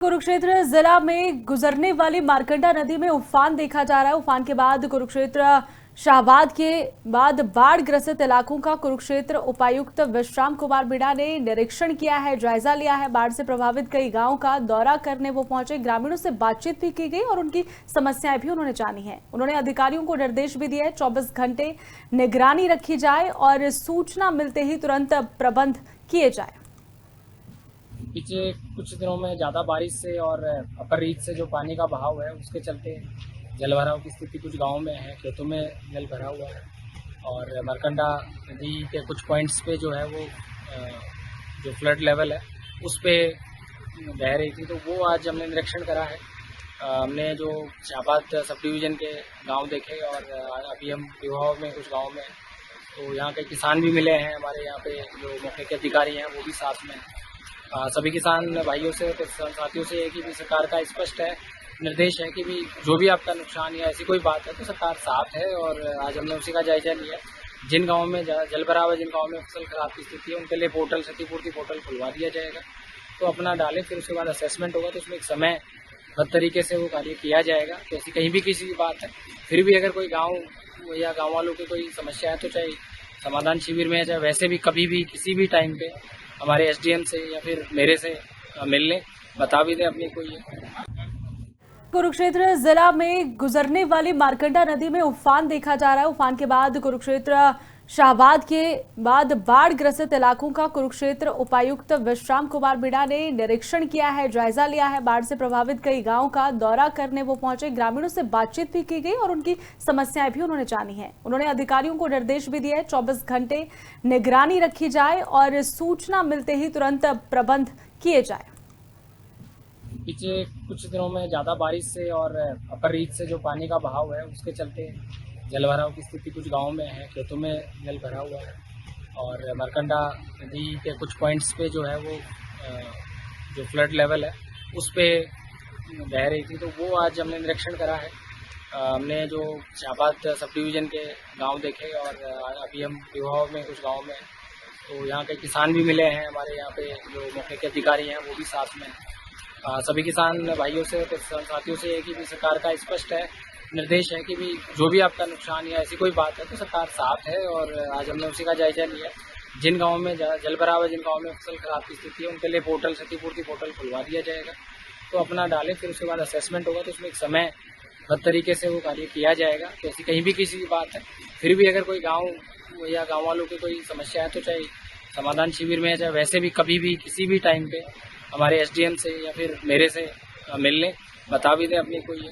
कुरुक्षेत्र जिला में गुजरने वाली मारकंडा नदी में उफान देखा जा रहा है। उफान के बाद कुरुक्षेत्र शाहबाद के बाद बाढ़ ग्रसित इलाकों का कुरुक्षेत्र उपायुक्त विश्राम कुमार मीणा ने निरीक्षण किया है, जायजा लिया है। बाढ़ से प्रभावित कई गांवों का दौरा करने वो पहुंचे, ग्रामीणों से बातचीत भी की गई और उनकी समस्याएं भी उन्होंने जानी है। उन्होंने अधिकारियों को निर्देश भी दिए 24 घंटे निगरानी रखी जाए और सूचना मिलते ही तुरंत प्रबंध किए जाए। पीछे कुछ दिनों में ज़्यादा बारिश से और अपर रीच से जो पानी का बहाव है उसके चलते जल भराव की स्थिति कुछ गांवों में है, खेतों में जल भरा हुआ है और मारकंडा नदी के कुछ पॉइंट्स पे जो है वो जो फ्लड लेवल है उस पे बह रही थी, तो वो आज हमने निरीक्षण करा है। हमने जो शाहबाद सब डिवीज़न के गांव देखे और अभी हम विभाग में कुछ गाँव में, तो यहाँ के किसान भी मिले हैं। हमारे यहाँ पे जो मौके के अधिकारी हैं वो भी साथ में हैं। सभी किसान भाइयों से किसान साथियों से एक ही भी सरकार का स्पष्ट है निर्देश है कि भी जो भी आपका नुकसान या ऐसी कोई बात है तो सरकार साथ है और आज हमने उसी का जायजा लिया। जिन गाँवों में जल भराव है, जिन गाँवों में फसल खराब की स्थिति है, उनके लिए पोर्टल क्षतिपूर्ति पोर्टल खुलवा दिया जाएगा, तो अपना डालें, फिर उसके बाद असेसमेंट होगा, तो उसमें एक समयबद्ध तरीके से वो कार्य किया जाएगा। तो ऐसी कहीं भी किसी की बात है, फिर भी अगर कोई गाँव या गाँव वालों की कोई समस्या है तो चाहे समाधान शिविर में, चाहे वैसे भी कभी भी किसी भी टाइम पे हमारे एसडीएम से या फिर मेरे से मिल लें, बता भी दें अपनी कोई। कुरुक्षेत्र जिला में गुजरने वाली मारकंडा नदी में उफान देखा जा रहा है। उफान के बाद कुरुक्षेत्र शाहबाद के बाद बाढ़ ग्रसित इलाकों का कुरुक्षेत्र उपायुक्त विश्राम कुमार मीणा ने निरीक्षण किया है, जायजा लिया है। बाढ़ से प्रभावित कई गांवों का दौरा करने वो पहुंचे, ग्रामीणों से बातचीत भी की गई और उनकी समस्याएं भी उन्होंने जानी है। उन्होंने अधिकारियों को निर्देश भी दिए 24 घंटे निगरानी रखी जाए और सूचना मिलते ही तुरंत प्रबंध किए जाए। पीछे कुछ दिनों में ज़्यादा बारिश से और अपर रीच से जो पानी का बहाव है उसके चलते जल भराव की स्थिति कुछ गाँवों में है, खेतों में जल भरा हुआ है और मारकंडा नदी के कुछ पॉइंट्स पे जो है वो जो फ्लड लेवल है उस पे बह रही थी, तो वो आज हमने निरीक्षण करा है। हमने जो शाहबाद सब डिवीज़न के गांव देखे और अभी हम विभाग में कुछ गाँव में, तो यहाँ के किसान भी मिले हैं। हमारे यहाँ पे जो मौके के अधिकारी हैं वो भी साथ में हैं। सभी किसान भाइयों से किसान साथियों से एक ही भी सरकार का स्पष्ट है निर्देश है कि भी जो भी आपका नुकसान या ऐसी कोई बात है तो सरकार साथ है और आज हमने उसी का जायजा लिया। जिन गाँवों में जल भराव है, जिन गाँवों में फसल खराब की स्थिति है, उनके लिए पोर्टल क्षतिपूर्ति पोर्टल खुलवा दिया जाएगा, तो अपना डालें, फिर उसके बाद असेसमेंट होगा, तो उसमें एक समयबद्ध तरीके से वो कार्य किया जाएगा। तो ऐसी कहीं भी किसी की बात है, फिर भी अगर कोई गाँव या गाँव वालों की कोई समस्या है तो चाहे समाधान शिविर में, चाहे वैसे भी कभी भी किसी भी टाइम पे हमारे एसडीएम से या फिर मेरे से मिल लें, बता भी दें अपनी कोई।